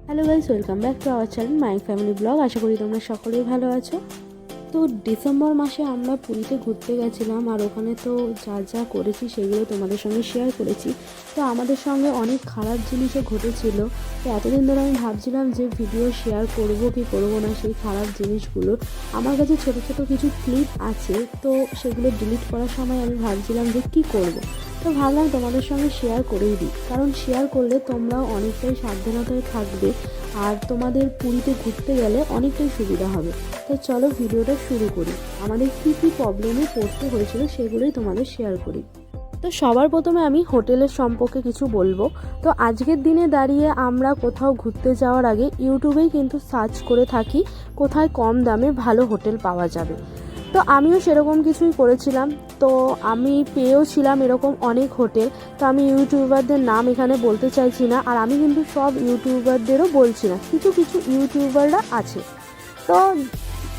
Hello guys, welcome back to our channel my family blog. আশা করি তোমরা সকলেই ভালো আছো। তো ডিসেম্বর মাসে আমরা পুরীতে ঘুরতে গেছিলাম, আর ওখানে তো যা যা করেছি সেগুলো তোমাদের সঙ্গে শেয়ার করেছি। তো আমাদের সঙ্গে অনেক খারাপ জিনিসও ঘটেছিল। তো এতদিন ধরে আমি ভাবছিলাম যে ভিডিও শেয়ার করব কি করব না সেই খারাপ জিনিসগুলো। আমার কাছে ছোট ছোট কিছু ক্লিপ আছে, তো সেগুলো ডিলিট করার সময় আমি ভাবছিলাম যে কী করব। তো ভাবলাম তোমাদের সঙ্গে শেয়ার করেই দিই, কারণ শেয়ার করলে তোমরাও অনেকটাই সাবধানতায় থাকবে আর তোমাদের পুরীতে ঘুরতে গেলে অনেকটাই সুবিধা হবে। তো চলো ভিডিওটা শুরু করি। আমাদের কী কী প্রবলেমে পড়তে হয়েছিল সেগুলোই তোমাদের শেয়ার করি। তো সবার প্রথমে আমি হোটেলের সম্পর্কে কিছু বলবো। তো আজকের দিনে দাঁড়িয়ে আমরা কোথাও ঘুরতে যাওয়ার আগে ইউটিউবেই কিন্তু সার্চ করে থাকি কোথায় কম দামে ভালো হোটেল পাওয়া যাবে। তো আমিও সেরকম কিছুই করেছিলাম। তো আমি পেয়েও ছিলাম এরকম অনেক হোটেল। তো আমি ইউটিউবারদের নাম এখানে বলতে চাইছি না, আর আমি কিন্তু সব ইউটিউবারদেরও বলছি না, কিছু কিছু ইউটিউবাররা আছে। তো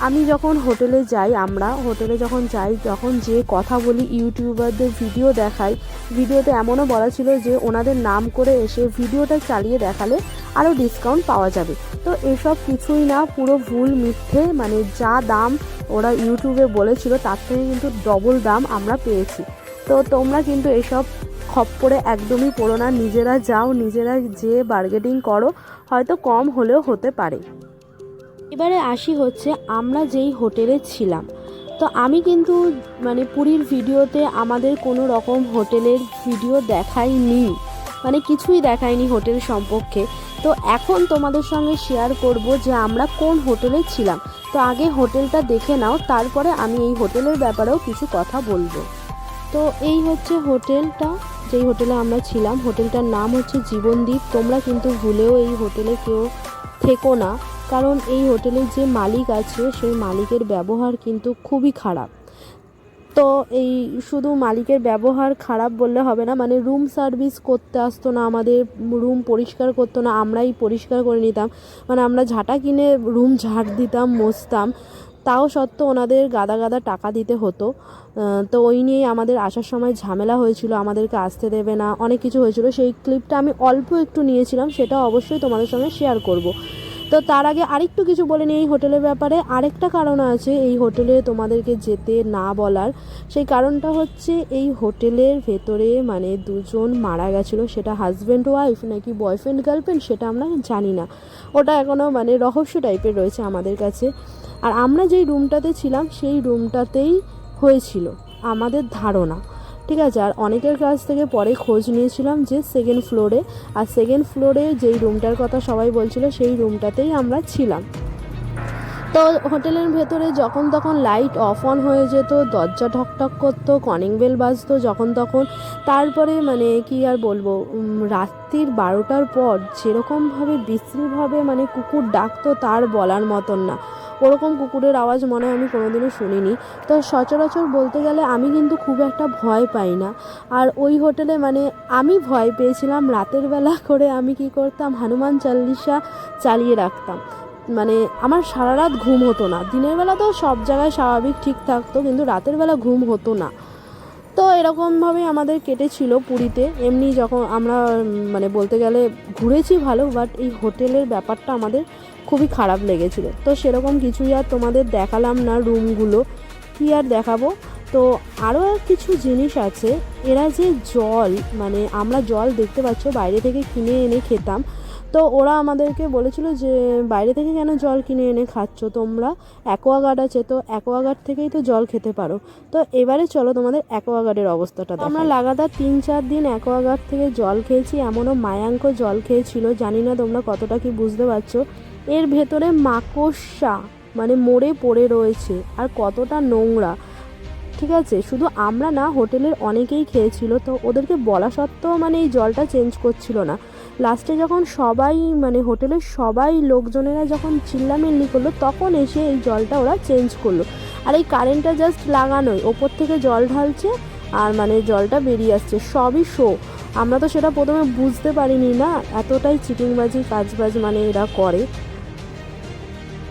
আমি যখন হোটেলে যাই, আমরা হোটেলে যখন যাই তখন যে কথা বলি, ইউটিউবারদের ভিডিও দেখাই, ভিডিওতে এমনও বলা ছিল যে ওনাদের নাম করে এসে ভিডিওটা চালিয়ে দেখালে আরও ডিসকাউন্ট পাওয়া যাবে। তো এসব কিছুই না, পুরো ভুল মিথ্যে। মানে যা দাম ওরা ইউটিউবে বলেছিল তার থেকে কিন্তু ডবল দাম আমরা পেয়েছি। তো তোমরা কিন্তু এসব খপ্পরে একদমই পড়ো না, নিজেরা যাও, নিজেরা যে বার্গেনিং করো, হয়তো কম হলেও হতে পারে। এবারে আসি হচ্ছে আমরা যেই হোটেলে ছিলাম। তো আমি কিন্তু মানে পুরীর ভিডিওতে আমাদের কোনো রকম হোটেলের ভিডিও দেখাইনি, মানে কিছুই দেখাইনি হোটেল সম্পর্কে। তো এখন তোমাদের সঙ্গে শেয়ার করব যে আমরা কোন হোটেলে ছিলাম। তো আগে হোটেলটা দেখে নাও, তারপরে আমি এই হোটেলের ব্যাপারেও কিছু কথা বলবো। তো এই হচ্ছে হোটেলটা, যেই হোটেলে আমরা ছিলাম। হোটেলটার নাম হচ্ছে জীবনদ্বীপ। তোমরা কিন্তু ভুলেও এই হোটেলে কেউ থেকো না, কারণ এই হোটেলের যে মালিক আছে সেই মালিকের ব্যবহার কিন্তু খুবই খারাপ। তো এই শুধু মালিকের ব্যবহার খারাপ বললে হবে না, মানে রুম সার্ভিস করতে আসতো না, আমাদের রুম পরিষ্কার করতো না, আমরাই পরিষ্কার করে নিতাম। মানে আমরা ঝাঁটা কিনে রুম ঝাড় দিতাম, মুছতাম, তাও সত্ত্বেও ওনাদের গাদা গাদা টাকা দিতে হতো। তো ওই নিয়েই আমাদের আসার সময় ঝামেলা হয়েছিল, আমাদেরকে আসতে দেবে না, অনেক কিছু হয়েছিল। সেই ক্লিপটা আমি অল্প একটু নিয়েছিলাম, সেটা অবশ্যই তোমাদের সঙ্গে শেয়ার করব। তো তার আগে আরেকটু কিছু বলে নিই এই হোটেলের ব্যাপারে। আরেকটা কারণ আছে এই হোটেলে তোমাদেরকে যেতে না বলার। সেই কারণটা হচ্ছে এই হোটেলের ভেতরে মানে দুজন মারা গেছিলো, সেটা হাজব্যান্ড ওয়াইফ নাকি বয়ফ্রেন্ড গার্লফ্রেন্ড সেটা আমরা জানি না, ওটা এখনও মানে রহস্য টাইপের রয়েছে আমাদের কাছে। আর আমরা যেই রুমটাতে ছিলাম সেই রুমটাতেই হয়েছিল আমাদের ধারণা, ঠিক আছে। আর অনেকের কাছ থেকে পরে খোঁজ নিয়েছিলাম যে সেকেন্ড ফ্লোরে, আর সেকেন্ড ফ্লোরে যেই রুমটার কথা সবাই বলছিল সেই রুমটাতেই আমরা ছিলাম। তো হোটেলের ভেতরে যখন তখন লাইট অফ অন হয়ে যেত, দরজা ঠকঠক করতো, কলিং বেল বাজতো যখন তখন। তারপরে মানে কি আর বলবো, রাত্রির 12টার পর যেরকমভাবে বিশ্রীভাবে মানে কুকুর ডাকতো তার বলার মতন না। ওরকম কুকুরের আওয়াজ মনে হয় আমি কোনোদিনও শুনিনি। তো সচরাচর বলতে গেলে আমি কিন্তু খুব একটা ভয় পাই না। আর ওই হোটেলে মানে আমি ভয় পেয়েছিলাম রাতের বেলা করে, আমি কি করতাম, হনুমান চালিসা চালিয়ে রাখতাম। মানে আমার সারা রাত ঘুম হতো না। দিনের বেলা তো সব জায়গায় স্বাভাবিক ঠিক থাকতো, কিন্তু রাতের বেলা ঘুম হতো না। তো এরকমভাবেই আমাদের কেটেছিল পুরীতে। এমনি যখন আমরা মানে বলতে গেলে ঘুরেছি ভালো, বাট এই হোটেলের ব্যাপারটা আমাদের খুবই খারাপ লেগেছিলো। তো সেরকম কিছুই আর তোমাদের দেখালাম না, রুমগুলো কী আর দেখাবো। তো আরও কিছু জিনিস আছে। এরা যে জল, মানে আমরা জল দেখতে পাচ্ছ বাইরে থেকে কিনে এনে খেতাম। তো ওরা আমাদেরকে বলেছিল যে বাইরে থেকে কেন জল কিনে এনে খাচ্ছ তোমরা, অ্যাকোয়াগার্ড আছে, তো অ্যাকোয়াগার্ড থেকেই তো জল খেতে পারো। তো এবারে চলো তোমাদের অ্যাকোয়াগার্ডের অবস্থাটা দেখাই। আমরা লাগাতার 3-4 দিন অ্যাকোয়াগার্ড থেকে জল খেয়েছি, এমনও মায়াঙ্ক জল খেয়েছিল, জানি না তোমরা কতটা কি বুঝতে পারছো। এর ভেতরে মাকড়সা মানে মরে পড়ে রয়েছে, আর কতটা নোংরা, ঠিক আছে। শুধু আমরা না, হোটেলের অনেকেই খেয়েছিল। তো ওদেরকে বলা সত্ত্বেও মানে এই জলটা চেঞ্জ করছিল না। লাস্টে যখন সবাই মানে হোটেলের সবাই লোকজনেরা যখন চিল্লামিল্লি করলো, তখন এসে এই জলটা ওরা চেঞ্জ করলো। আর এই কারেন্টটা জাস্ট লাগানোই, ওপর থেকে জল ঢালছে আর মানে জলটা বেরিয়ে আসছে, সবই শো। আমরা তো সেটা প্রথমে বুঝতে পারিনি না, এতটাই চিটিংবাজি কাজবাজ মানে এরা করে।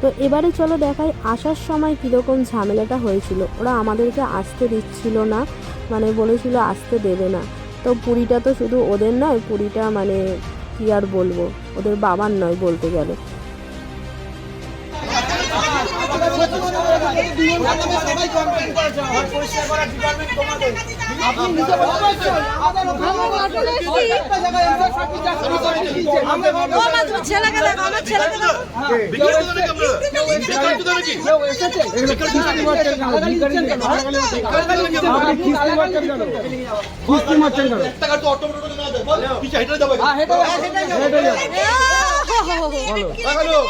তো এবারে চলো দেখাই আসার সময় কীরকম ঝামেলাটা হয়েছিল। ওরা আমাদেরকে আসতে দিচ্ছিল না, মানে বলেছিল আসতে দেবে না। তো পুরীটা তো শুধু ওদের নয়, পুরীটা মানে কি আর বলবো, ওদের বাবার নয় বলতে গেলে।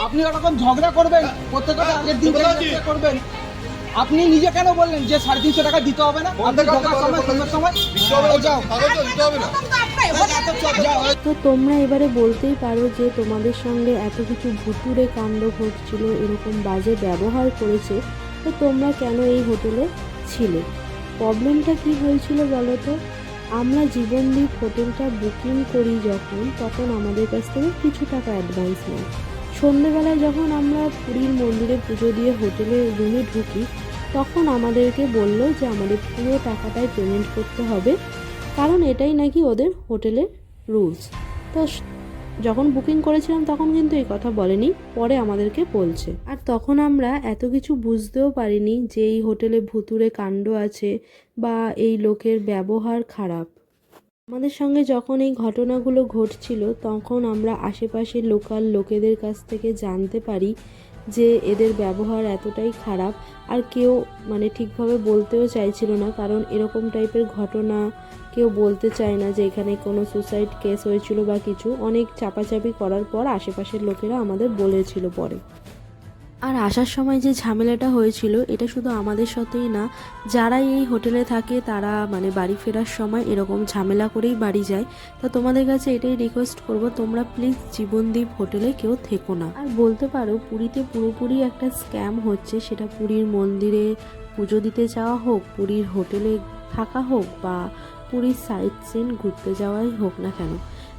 আপনি এরকম ঝগড়া করবেন, প্রত্যেকটা আগের দিন করবেন। আপনি নিজে কেন বললেন যে 350 টাকা দিতে হবে না? তো তোমরা এবারে বলতেই পারো যে তোমাদের সঙ্গে এত কিছু ভুতুড়ে কাণ্ড ঘটছিল, এরকম বাজে ব্যবহার করেছে, তো তোমরা কেন এই হোটেলে ছিলে? প্রবলেমটা কি হয়েছিল বলো তো? আমরা জীবনদীপ হোটেলটা বুকিং করি যখন, তখন আমাদের কাছ থেকে কিছু টাকা অ্যাডভান্স নেয়। সন্ধেবেলায় যখন আমরা পুরীর মন্দিরে পুজো দিয়ে হোটেলের রুমে ঢুকি, তখন আমাদেরকে বললো যে আমাদের পুরো টাকাটাই পেমেন্ট করতে হবে, কারণ এটাই নাকি ওদের হোটেলের রুলস। তো যখন বুকিং করেছিলাম তখন কিন্তু এই কথা বলেনি, পরে আমাদেরকে বলছে। আর তখন আমরা এত কিছু বুঝতেও পারিনি যে এই হোটেলে ভুতুড়ে কাণ্ড আছে বা এই লোকের ব্যবহার খারাপ। আমাদের সঙ্গে যখন এই ঘটনাগুলো ঘটছিল তখন আমরা আশেপাশের লোকাল লোকেদের কাছ থেকে জানতে পারি যে এদের ব্যবহার এতটাই খারাপ, আর কেউ ঠিকভাবে বলতেও চাইছিল না, কারণ এরকম টাইপের ঘটনা কেউ বলতে চায় না যে এখানে কোনো সুসাইড কেস হয়েছিল বা কিছু। অনেক চাপাচাপি করার পর আশেপাশের লোকেরা আমাদের বলেছিল পরে। আর আসার সময় যে ঝামেলাটা হয়েছিল, এটা শুধু আমাদের সাথেই না, যারাই এই হোটেলে থাকে তারা বাড়ি ফেরার সময় এরকম ঝামেলা করেই বাড়ি যায়। তো তোমাদের কাছে এটাই রিকোয়েস্ট করব, তোমরা প্লিজ জীবনদীপ হোটেলে কেউ থেকো না। আর বলতে পারো পুরীতে পুরোপুরি একটা স্ক্যাম হচ্ছে, সেটা পুরীর মন্দিরে পুজো দিতে যাওয়া হোক, পুরীর হোটেলে থাকা হোক, বা পুরীর সাইট সিন ঘুরতে যাওয়াই হোক না কেন।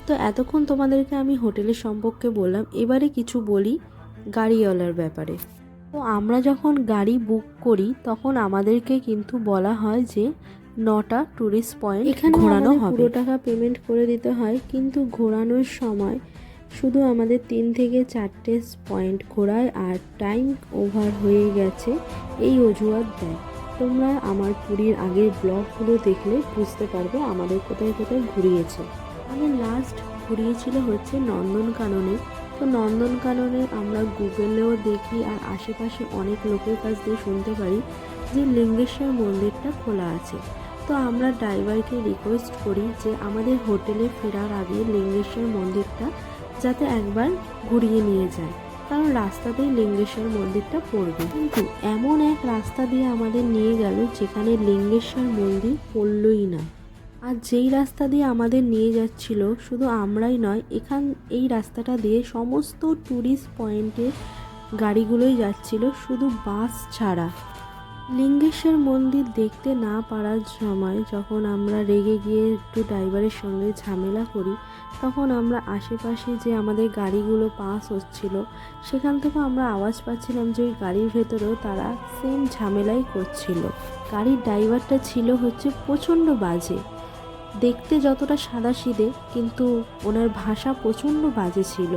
তো এতক্ষণ তোমাদেরকে আমি হোটেলের সম্পর্কে বললাম, এবারে কিছু বলি গাড়িওয়ালার ব্যাপারে। তো আমরা যখন গাড়ি বুক করি তখন আমাদেরকে কিন্তু বলা হয় যে 9টা ট্যুরিস্ট পয়েন্ট এখানে ঘোরানো হবে, পুরো টাকা পেমেন্ট করে দিতে হয়। কিন্তু ঘোরানোর সময় শুধু আমাদের 3 থেকে 4টে পয়েন্ট ঘোরায়, আর টাইম ওভার হয়ে গেছে এই অজুহাত দেয়। তোমরা আমার পুরীর আগের ব্লগগুলো দেখলে বুঝতে পারবে আমাদের কোথায় কোথায় ঘুরিয়েছে। আমাদের লাস্ট ঘুরিয়েছিল হচ্ছে নন্দনকাননে। তো নন্দনকাননে আমরা গুগলেও দেখি আর আশেপাশে অনেক লোকের কাছ দিয়ে শুনতে পারি যে লিঙ্গেশ্বর মন্দিরটা খোলা আছে। তো আমরা ড্রাইভারকে রিকোয়েস্ট করি যে আমাদের হোটেলে ফেরার আগে লিঙ্গেশ্বর মন্দিরটা যাতে একবার ঘুরিয়ে নিয়ে যায়, কারণ রাস্তাতেই লিঙ্গেশ্বর মন্দিরটা পড়বে। কিন্তু এমন এক রাস্তা দিয়ে আমাদের নিয়ে গেল যেখানে লিঙ্গেশ্বর মন্দির পড়লই না। আর যেই রাস্তা দিয়ে আমাদের নিয়ে যাচ্ছিল, শুধু আমরাই নয়, এই রাস্তাটা দিয়ে সমস্ত ট্যুরিস্ট পয়েন্টের গাড়িগুলোই যাচ্ছিল, শুধু বাস ছাড়া। লিঙ্গেশ্বর মন্দির দেখতে না পারার সময় যখন আমরা রেগে গিয়ে একটু ড্রাইভারের সঙ্গে ঝামেলা করি, তখন আমরা আশেপাশে যে আমাদের গাড়িগুলো পাস হচ্ছিল সেখান থেকে আমরা আওয়াজ পাচ্ছিলাম যে ওই গাড়ির ভেতরেও তারা সেম ঝামেলাই করছিল। গাড়ির ড্রাইভারটা ছিল হচ্ছে প্রচণ্ড বাজে, দেখতে যতটা সাদাসিধে কিন্তু ওনার ভাষা প্রচণ্ড বাজে ছিল।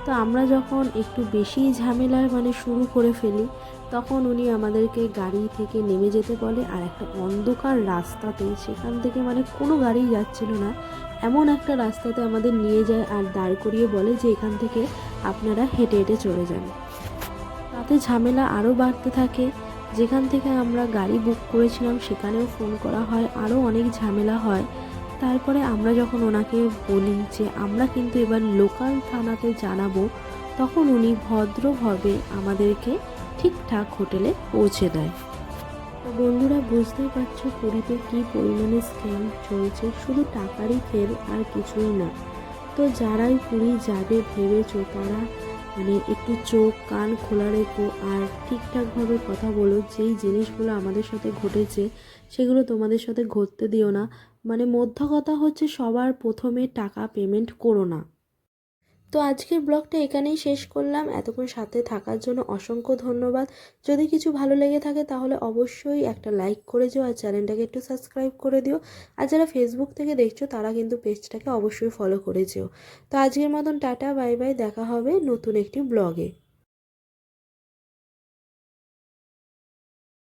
তো আমরা যখন একটু বেশি ঝামেলার শুরু করে ফেলি, তখন উনি আমাদেরকে গাড়ি থেকে নেমে যেতে বলে, আর একটা অন্ধকার রাস্তাতে, সেখান থেকে কোনো গাড়ি যাচ্ছিল না, এমন একটা রাস্তাতে আমাদের নিয়ে যায় আর দাঁড় করিয়ে বলে যে এখান থেকে আপনারা হেঁটে হেঁটে চলে যান। তাতে ঝামেলা আরও বাড়তে থাকে। যেখান থেকে আমরা গাড়ি বুক করেছিলাম সেখানেও ফোন করা হয়, আরও অনেক ঝামেলা হয়। তারপরে আমরা যখন ওনাকে বলি যে আমরা কিন্তু এবার লোকাল থানাতে জানাবো, তখন উনি ভদ্রভাবে আমাদেরকে ঠিকঠাক হোটেলে পৌঁছে দেয়। তো বন্ধুরা, বুঝতেই পারছো পুরীতে কী পরিমাণে স্ক্যাম চলছে, শুধু টাকারই খেল আর কিছুই না। তো যারাই পুরী যাবে ভেবেছো তারা একটু চোখ কান খোলা রেখো আর ঠিকঠাকভাবে কথা বলো। যেই জিনিসগুলো আমাদের সাথে ঘটেছে সেগুলো তোমাদের সাথে ঘটতে দিও না। মোদ্দা কথা হচ্ছে সবার প্রথমে টাকা পেমেন্ট করো না। তো আজকের ব্লগটা এখানেই শেষ করলাম। এতক্ষণ সাথে থাকার জন্য অসংখ্য ধন্যবাদ। যদি কিছু ভালো লেগে থাকে তাহলে অবশ্যই একটা লাইক করে দিও আর চ্যানেলটাকে একটু সাবস্ক্রাইব করে দিও। আর যারা ফেসবুক থেকে দেখছো তারা কিন্তু পেজটাকে অবশ্যই ফলো করে যেও। তো আজকের মতন টাটা, বাই বাই, দেখা হবে নতুন একটি ব্লগে।